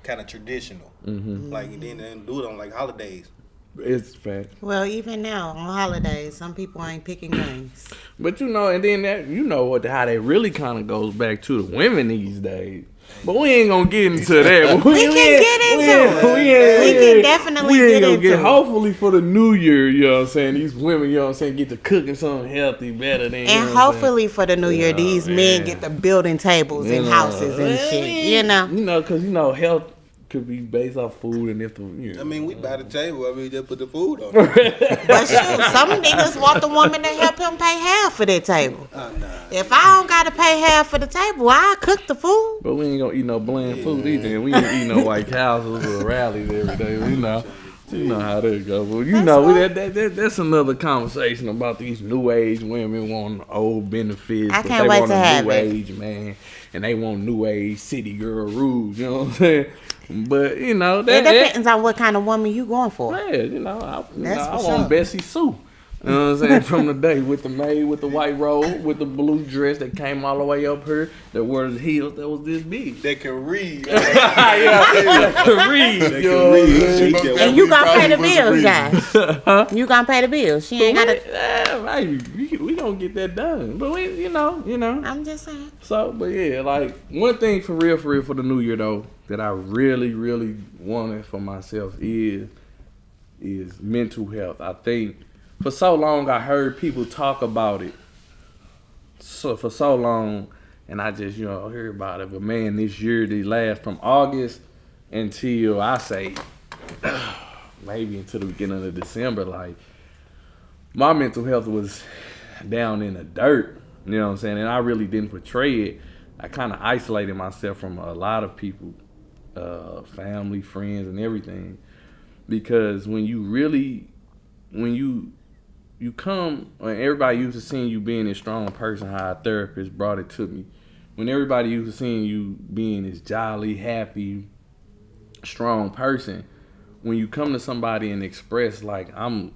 kind of traditional. Like, then they do it on like holidays. It's fact. Well, even now on holidays, some people ain't picking games. But you know, and then that, you know what, how that really kind of goes back to the women these days. But we ain't gonna get into that. We can get into it. We can definitely get into it. Hopefully for the new year, you know what I'm saying, these women, you know what I'm saying, get to cooking something healthy better than. And hopefully for the new year, these men get to building tables and houses and shit. You know. You know, because you know health could be based off food, and if the, you know, I mean, we buy the table. I mean, just put the food on. But shoot, some niggas want the woman to help him pay half for that table. Nah. If I don't gotta pay half for the table, I cook the food. But we ain't gonna eat no bland food either. And we ain't eat no White Castles or rallies every day. You know, You know how that go. Well, you That's know what- that's another conversation about these new age women wanting old benefits. I but can't they wait want to a have new it. age man, and they want new age city girl rules. You know what I'm saying? But you know It that depends on what kind of woman you going for. yeah, you know That's I for want sure. Bessie Sue. You know what I'm saying? From the day with the maid, with the white robe, with the blue dress that came all the way up here, that wore the heels that was this big. They can read. Yeah, to read. They You know can what I'm read. saying? She can- And you gonna pay the Probably for bills, some Josh. You gonna pay the bills. She ain't gotta. Yeah, maybe we gonna get that done. But we, you know. I'm just saying. So, but yeah, like one thing for real for the new year though that I really, really wanted for myself is mental health. I think for so long I heard people talk about it. So for so long, and I just hear about it. But man, this year, the last from August until I say maybe until the beginning of December, like my mental health was down in the dirt. You know what I'm saying? And I really didn't portray it. I kind of isolated myself from a lot of people, family, friends, and everything. Because when you come, when everybody used to seeing you being a strong person, how a therapist brought it to me. When everybody used to seeing you being this jolly, happy, strong person, when you come to somebody and express like I'm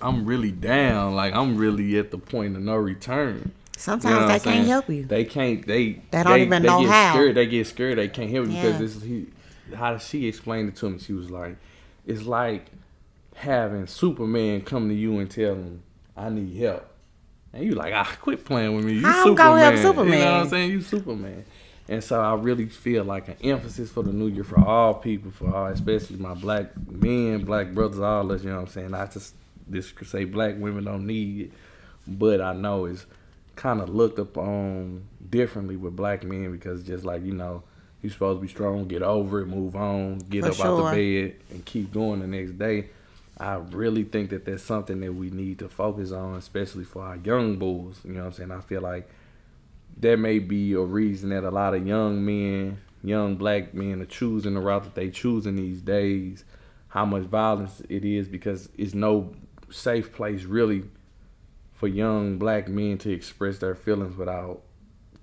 really down, like I'm really at the point of no return. Sometimes what they I'm can't saying? help you. They can't. They don't even know get how. Scared. They get scared. They can't help you Yeah. because how she explained it to me. She was like, it's like having Superman come to you and tell him, "I need help," and you like, quit playing with me. You How I'm Superman. gonna help You know Superman? what I'm saying? You Superman. And so I really feel like an emphasis for the new year for all people, especially my black men, black brothers, all us. You know what I'm saying? I just say black women don't need it, but I know it's kind of looked upon differently with black men because just like you're supposed to be strong, get over it, move on, get For up out sure. the bed, and keep going the next day. I really think that that's something that we need to focus on, especially for our young bulls. You know what I'm saying? I feel like that may be a reason that a lot of young men, young black men, are choosing the route that they choosing these days. How much violence it is because it's no safe place really for young black men to express their feelings without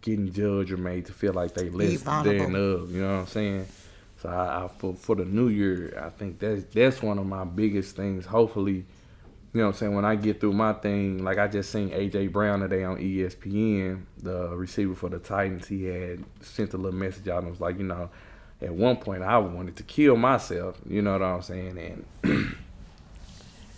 getting judged or made to feel like they less vulnerable. than of. You know what I'm saying? So I for the new year, I think that's one of my biggest things. Hopefully, you know what I'm saying, when I get through my thing, like I just seen A.J. Brown today on ESPN, the receiver for the Titans, he had sent a little message out and was like, at one point I wanted to kill myself, you know what I'm saying? And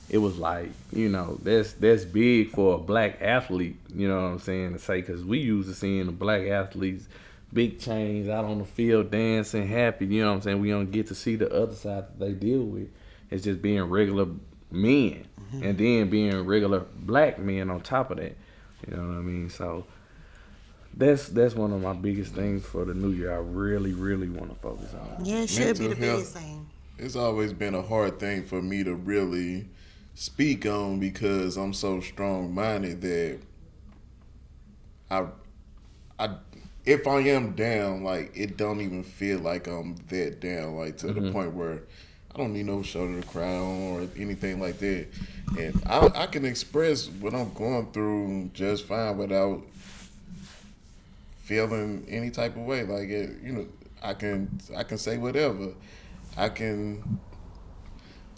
it was like, that's big for a black athlete, you know what I'm saying, to say, because we used to seeing the black athletes, big chains out on the field dancing, happy, you know what I'm saying? We don't get to see the other side that they deal with. It's just being regular men and then being regular black men on top of that. You know what I mean? So that's one of my biggest things for the new year I really, really want to focus on. Yeah, it should be Mental the health. biggest thing. It's always been a hard thing for me to really speak on because I'm so strong-minded that I if I am down, like it don't even feel like I'm that down, like to the point where I don't need no shoulder to cry on or anything like that. And I can express what I'm going through just fine without feeling any type of way. Like I can say whatever. I can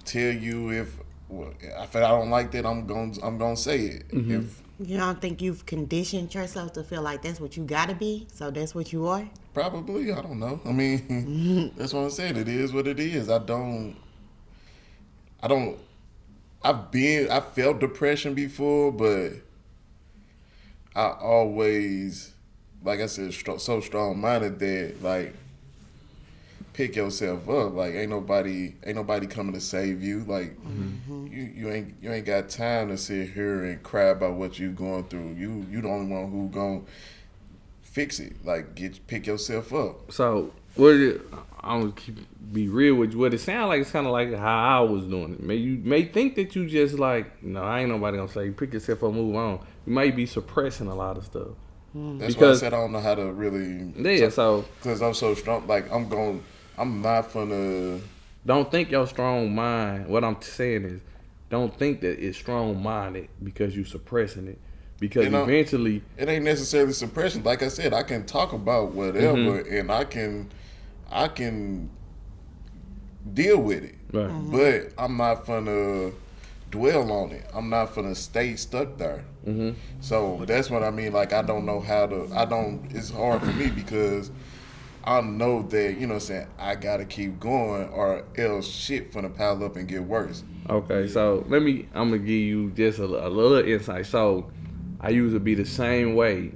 tell you if I don't like that, I'm gonna say it. If You don't think you've conditioned yourself to feel like that's what you gotta be, so that's what you are? probably, I don't know. I mean, that's what I'm saying. It is what it is. I felt depression before, but I always, like I said, so strong minded that like pick yourself up. Like ain't nobody coming to save you. Like you ain't got time to sit here and cry about what you going through. You the only one who gonna fix it. Like pick yourself up. So I'm gonna be real with you. What it sounds like, it's kind of like how I was doing it. You may think that you just like, no, I ain't nobody gonna say pick yourself up, move on. You might be suppressing a lot of stuff. That's Because- why I said I don't know how to really. Yeah, so Because I'm so strong. Like I'm not gonna don't think your strong mind. What I'm saying is, don't think that it's strong minded because you suppressing it. Because eventually, it ain't necessarily suppression. Like I said, I can talk about whatever, and I can deal with it. right. But I'm not gonna dwell on it. I'm not gonna stay stuck there. So that's what I mean. Like I don't know how to. I don't. It's hard for me because I know that you know what I'm saying. I gotta keep going, or else shit finna pile up and get worse. Okay, so I'm gonna give you just a little insight. So I usually be the same way.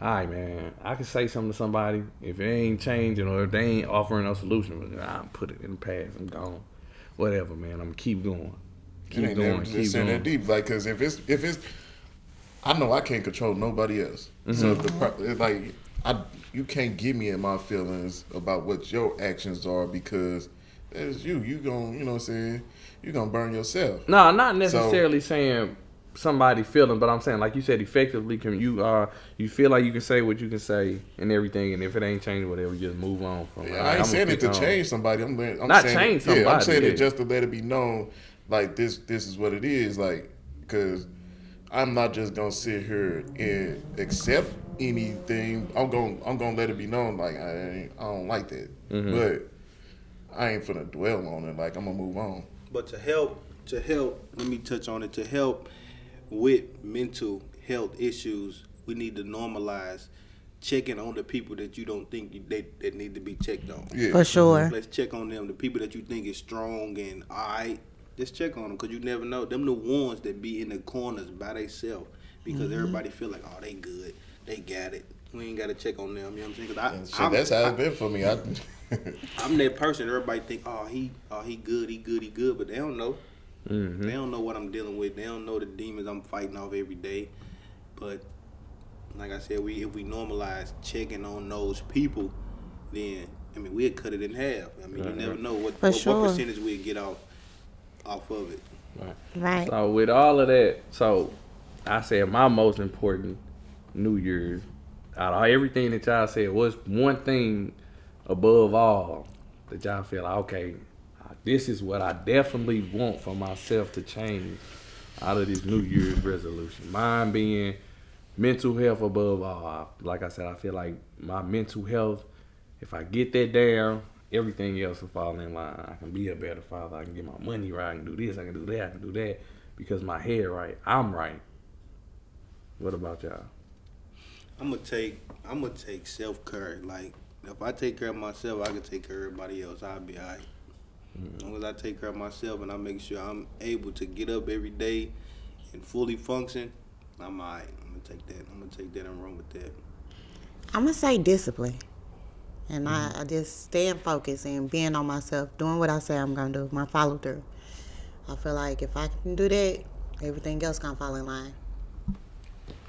All right, man, I can say something to somebody. If it ain't changing or if they ain't offering no solution, I'll put it in the past. I'm gone. Whatever, man. I'm gonna keep going. Keep going. Keep going. That deep, like, cause if it's, I know I can't control nobody else. So you can't get me in my feelings about what your actions are because it's you. You gon' you know what I'm saying. You gonna burn yourself. No, not necessarily saying somebody feeling, but I'm saying like you said, effectively, you feel like you can say what you can say and everything, and if it ain't changing, whatever, you just move on from it. I ain't saying it to change somebody. I'm not saying, change somebody. Yeah, I'm saying it just to let it be known, like this is what it is, like because I'm not just gonna sit here and accept anything. I'm gonna let it be known, like I don't like that, but I ain't finna dwell on it. Like I'm gonna move on. But to help, let me touch on it. To help with mental health issues, we need to normalize checking on the people that you don't think that need to be checked on. Yeah. For sure. Let's check on them. The people that you think is strong and alright, just check on them because you never know. Them the ones that be in the corners by themselves because everybody feel like, oh, they good, they got it. We ain't got to check on them. You know what I'm saying? Cause That's how it's been for me. I'm that person. Everybody think, oh, he good, but they don't know. They don't know what I'm dealing with. They don't know the demons I'm fighting off every day. But like I said, if we normalize checking on those people, then we'll cut it in half. You never know what percentage we'll get off of it. Right. So with all of that, so I said my most important New Year's out of everything that y'all said was one thing above all that y'all feel like, okay, this is what I definitely want for myself to change out of this New Year's resolution. Mine being mental health above all. Like I said, I feel like my mental health, if I get that down, everything else will fall in line. I can be a better father. I can get my money right. I can do this. I can do that. I can do that. Because my head right. I'm right. What about y'all? I'm gonna take self-care. Like if I take care of myself, I can take care of everybody else. I'll be alright. As long as I take care of myself and I make sure I'm able to get up every day and fully function, I'm alright. I'm gonna take that and run with that. I'm going to say discipline. And I just staying focused and being on myself, doing what I say I'm going to do, my follow through. I feel like if I can do that, everything else going to fall in line.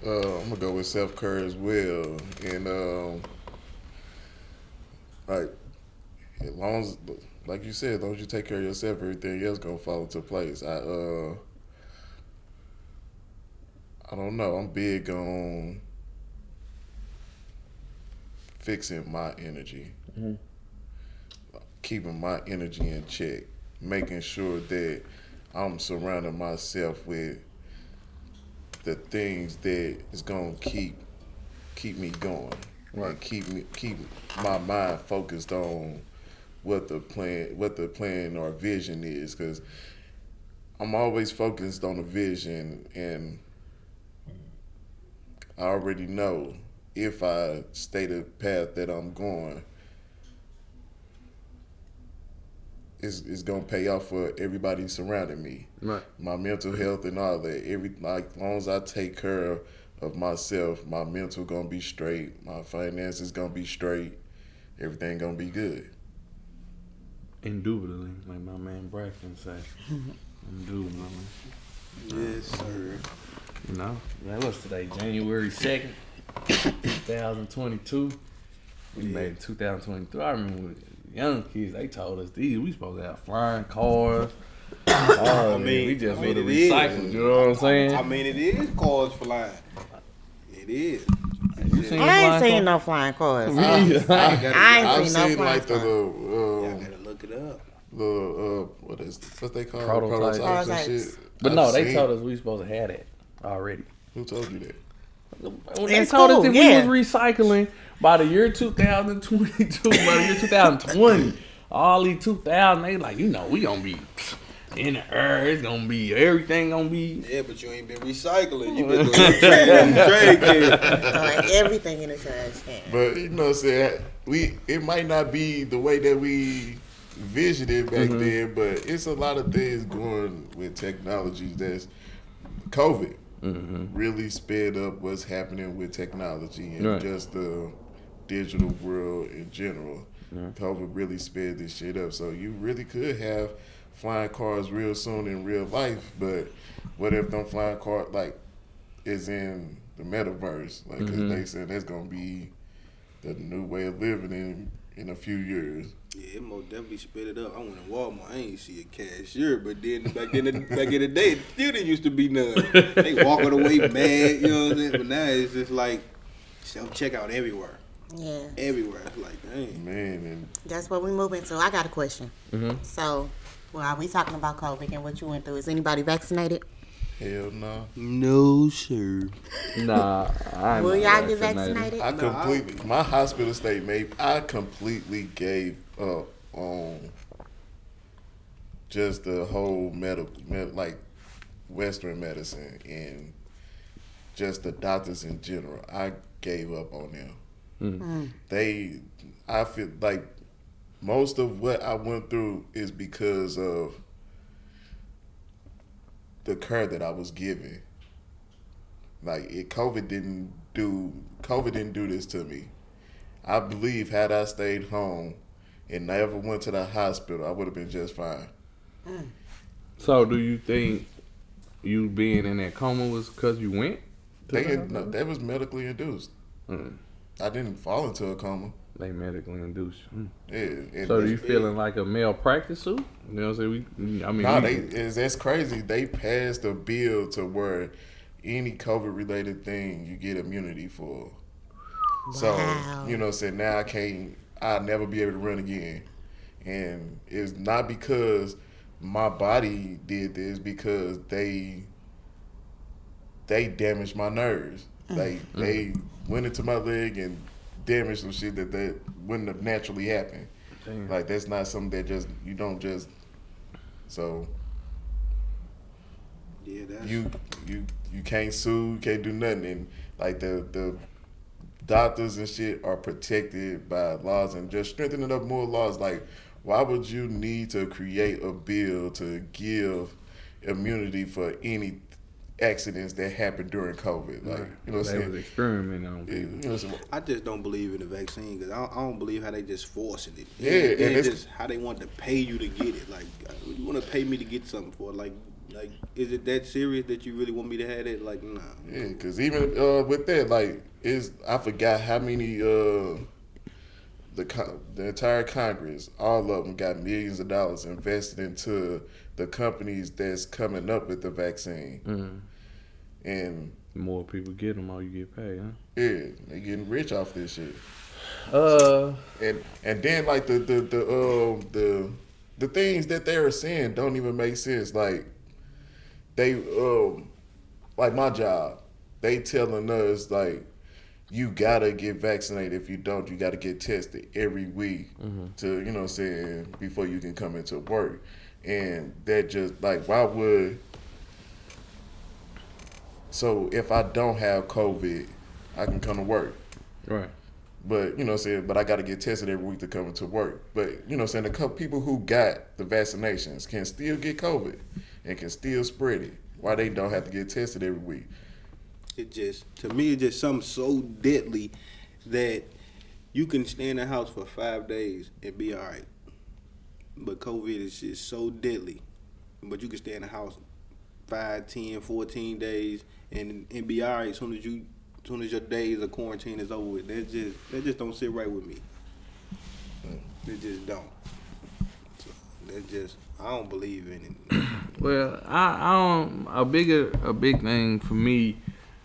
I'm going to go with self-care as well. And, like, as long as, like you said, as long as you take care of yourself, everything else going to fall into place. I don't know. I'm big on fixing my energy, keeping my energy in check, making sure that I'm surrounding myself with the things that is gonna keep me going, and keep my mind focused on what the plan or vision is, because I'm always focused on the vision, and I already know if I stay the path that I'm going, it's gonna pay off for everybody surrounding me. Right. My mental health and all that. As long as I take care of myself, my mental gonna be straight, my finances gonna be straight, everything gonna be good. Indubitably, like my man Braxton say. Indubitably. Yes, sir. You know, that was today, January 2nd, 2022. We made it 2023. I remember with young kids, they told us we supposed to have flying cars. We just would have recycled, you know what I'm saying? It is cars flying. It is. You seen I ain't seen no flying cars. I ain't I've seen no seen flying like cars. Y'all gotta look it up. what they call Prototypes. prototypes and shit. But no, I've they seen- told us we supposed to have that already. Who told you that? When they It's told us cool, that yeah. we was recycling by the year 2022, by the year 2020, all these 2000, they like, we gonna be in the air. It's gonna be everything gonna be. Yeah, but you ain't been recycling. You been doing trade can. Throwing everything in the trash can. But you know what I'm saying? It might not be the way that we visioned it back then, but it's a lot of things going with technology that's COVID really sped up what's happening with technology and Right. just the digital world in general. COVID really sped this shit up. So you really could have flying cars real soon in real life, but what if them flying cars like is in the metaverse? Like, 'cause they said that's gonna be the new way of living in a few years. Yeah, it most definitely spit it up. I went to Walmart. I ain't see a cashier, but then back in the day, it still didn't used to be none. They walking away mad, you know what I'm saying? But now it's just like self checkout everywhere. Yeah, Everywhere. It's like, dang. Man, and that's what we moving to. I got a question. Mm-hmm. So, well, we talking about COVID and what you went through. Is anybody vaccinated? hell no. No, sir. Nah, I ain't Will not y'all get vaccinated? I completely, my hospital stay made, I completely gave up on just the whole like Western medicine and just the doctors in general. I gave up on them. I feel like most of what I went through is because of the care that I was given. Like COVID didn't do this to me. I believe had I stayed home and never went to the hospital, I would have been just fine. So, do you think you being in that coma was because you went? That was medically induced. Mm. I didn't fall into a coma. They medically induced. Yeah. and So, do you that's- feeling like a malpractice suit? You know what I'm saying? Nah, that's crazy. They passed a bill to where any COVID related thing you get immunity for. So, Wow. you know what I'm saying? Now I'll never be able to run again. And it's not because my body did this, because they damaged my nerves. They went into my leg and damaged some shit that wouldn't have naturally happened. Damn. Like that's not something that you don't just. So Yeah, that's you can't sue, you can't do nothing, and like the doctors and shit are protected by laws and just strengthening up more laws. Like, why would you need to create a bill to give immunity for any accidents that happened during COVID? Like, you know what I'm They saying? was experimenting on You people. know what I'm saying? I just don't believe in the vaccine because I don't believe how they just forcing it. Yeah, and and it's- just how they want to pay you to get it. Like, you want to pay me to get something for it? Like, is it that serious that you really want me to have it? Like, nah. Yeah, because even with that, like, I forgot how many the entire Congress, all of them got millions of dollars invested into the companies that's coming up with the vaccine, and The more people get them, more you get paid, huh? yeah, they getting rich off this shit. And then like the things that they are saying don't even make sense. Like they like my job, they telling us like you gotta get vaccinated. If you don't, you gotta get tested every week to, you know what I'm saying, before you can come into work. And that just like, why would, so if I don't have COVID, I can come to work. Right. But, you know what I'm saying, but I got to get tested every week to come into work. But, you know what I'm saying, the couple people who got the vaccinations can still get COVID and can still spread it. Why they don't have to get tested every week? It just, to me, it's just something so deadly that you can stay in the house for 5 days and be all right. But COVID is just so deadly. But you can stay in the house 5, 10, 14 days and be all right as soon as your days of quarantine is over with. That just don't sit right with me. It just don't. So I don't believe in it. Well, I don't. A big thing for me,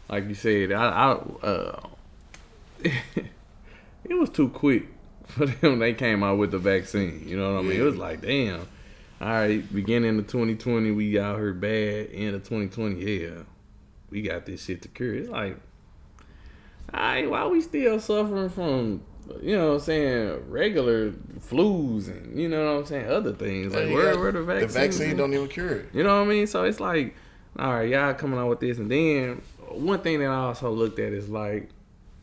like you said, it was too quick. for them, they came out with the vaccine. You know what I mean? It was like, damn. All right, beginning of 2020, we out here bad. End of 2020, yeah, we got this shit to cure. It's like, all right, why we still suffering from, you know what I'm saying, regular flus and, you know what I'm saying, other things. Like, where the vaccine? The vaccine don't even cure it. You know what I mean? So it's like, all right, y'all coming out with this. And then one thing that I also looked at is like,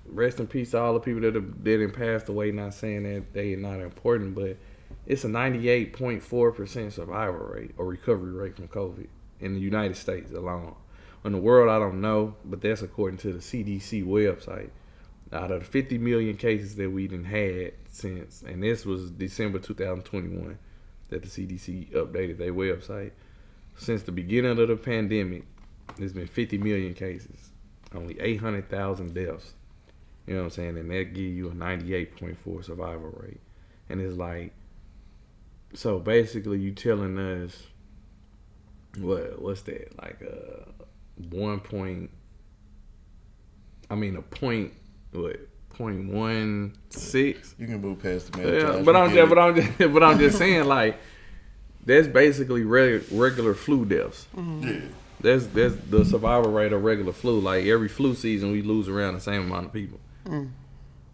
rest in peace to all the people that didn't pass away. Not saying that they are not important, but it's a 98.4% survival rate or recovery rate from COVID in the United States alone. In the world, I don't know, but that's according to the CDC website. Out of the 50 million cases that we done had since, and this was December 2021 that the CDC updated their website. Since the beginning of the pandemic, there's been 50 million cases, only 800,000 deaths. You know what I'm saying? And that give you a 98.4 survival rate. And it's like, so basically you telling us, what's that? Like a point, 0.16? You can move past the man. Yeah, but I'm just saying, like, that's basically regular flu deaths. Mm-hmm. Yeah. That's the survival rate of regular flu. Like, every flu season, we lose around the same amount of people. Mm.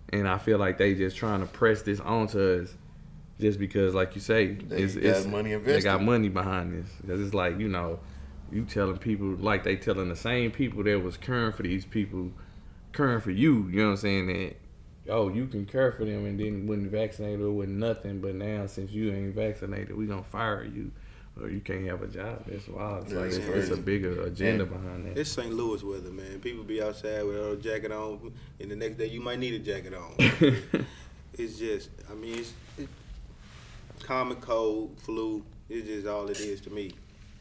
And I feel like they just trying to press this onto us just because, like you say, They got money invested. They got money behind this. Because it's like, you know, you telling people, like they telling the same people that was caring for these people, caring for you, you know what I'm saying, that, oh, you can care for them and then wasn't vaccinated or with nothing, but now since you ain't vaccinated, we gonna fire you or you can't have a job. That's wild. It's like it's a bigger agenda behind that. It's St. Louis weather, man. People be outside without a jacket on, and the next day you might need a jacket on. It's just, I mean, it's common cold, flu. It's just all it is to me.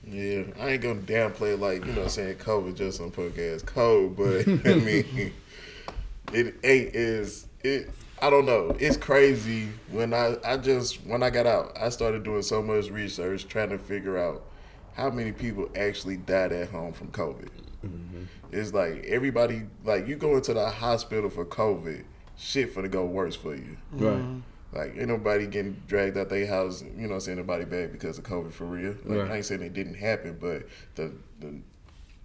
Yeah, I ain't gonna downplay it like, you know what I'm saying, COVID just some punk ass cold, but I mean, I don't know. It's crazy. When I got out, I started doing so much research trying to figure out how many people actually died at home from COVID. Mm-hmm. It's like everybody, like you go into the hospital for COVID, shit finna go worse for you. Right. Like, ain't nobody getting dragged out their house, you know what I'm saying, nobody back because of COVID for real. Like, right. I ain't saying it didn't happen, but the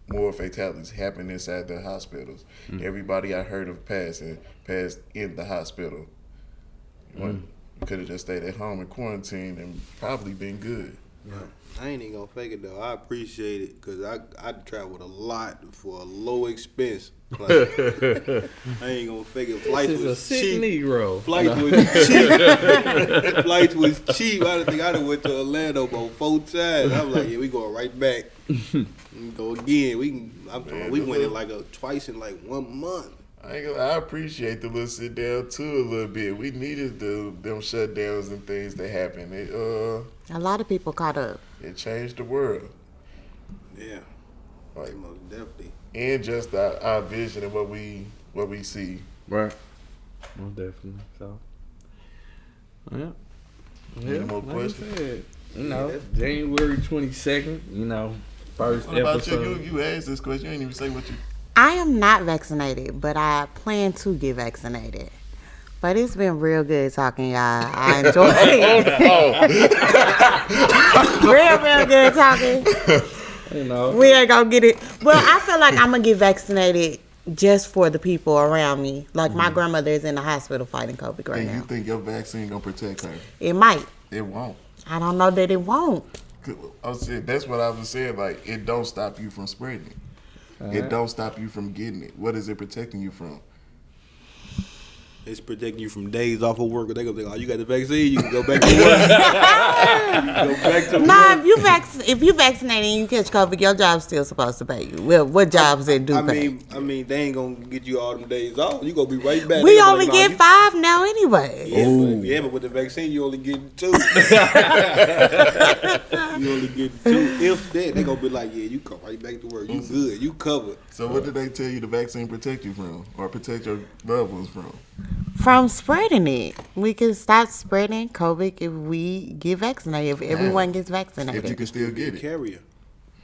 more fatalities happen inside the hospitals. Mm. Everybody I heard of passed in the hospital. You could have just stayed at home and quarantined and probably been good. Yeah. I ain't even gonna fake it though. I appreciate it because I traveled a lot for a low expense. Like, I ain't gonna fake it. Flights this is was a sick cheap. Negro. Flights was cheap. Flights was cheap. I think I done went to Orlando about 4 times. I was like, yeah, we going right back. We go again. We went in like twice in like 1 month. I appreciate the little sit down too a little bit. We needed them shutdowns and things that happened. A lot of people caught up. It changed the world. Yeah, like most definitely. And just our vision and what we see. Right. Most definitely. So, yeah. Any more like questions? I said, you know, January 22nd. You know, first what about episode. You asked this question. You ain't even say what you. I am not vaccinated, but I plan to get vaccinated. But it's been real good talking, y'all. I enjoy it. real good talking. You know. We ain't gonna get it. Well, I feel like I'm gonna get vaccinated just for the people around me. Like my grandmother is in the hospital fighting COVID right now. You think your vaccine gonna protect her? It might. It won't. I don't know that it won't. That's what I was saying. Like, it don't stop you from spreading it. It don't stop you from getting it. What is it protecting you from? It's protecting you from days off of work. They're going to think, oh, you got the vaccine, you can go back to work. You go back to work. If you vaccinated and you catch COVID, your job's still supposed to pay you. Well, what jobs they do pay? I mean, they ain't going to get you all them days off. You going to be right back. We only get 5 now anyway. Yeah, but with the vaccine, you only get 2. You only get 2. If that, they going to be like, yeah, you come right back to work. You good. You covered. So what did they tell you the vaccine protect you from or protect your loved ones from? From spreading it. We can stop spreading COVID if we get vaccinated, if everyone gets vaccinated. If you can still get it. Carrier.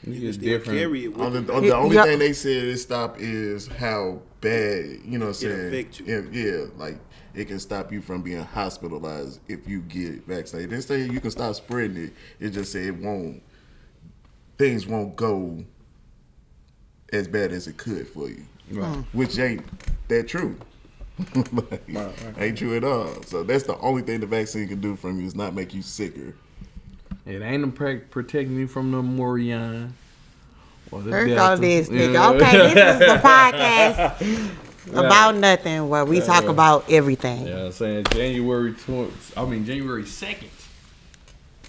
You can still carry it. The only thing they said it stop is how bad, you know what I'm saying? It affect you. Yeah, like it can stop you from being hospitalized if you get vaccinated. They say you can stop spreading it. It just say things won't go as bad as it could for you, which ain't that true. Ain't true at all. So that's the only thing the vaccine can do from you is not make you sicker. It ain't protecting you from the Morion. First all this, nigga. Okay, this is the podcast about nothing where we talk about everything. Yeah, I'm saying January 2nd.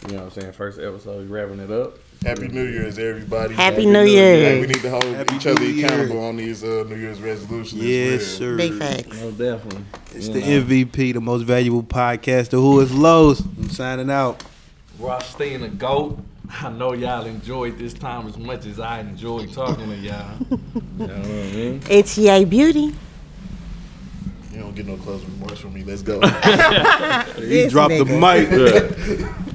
You know what I'm saying? First episode, we wrapping it up. Happy New Year's, everybody. Happy New Year. Hey, we need to hold each other New Year. accountable on these New Year's resolutions. Yes, as sir. well. Big facts. No, definitely. It's the MVP, the most valuable podcaster. Who is Lowe's? I'm signing out. Rothstein the GOAT. I know y'all enjoyed this time as much as I enjoyed talking to y'all. You know what I mean? It's Yay Beauty. You don't get no closing remarks from me. Let's go. He This dropped the nigga. mic.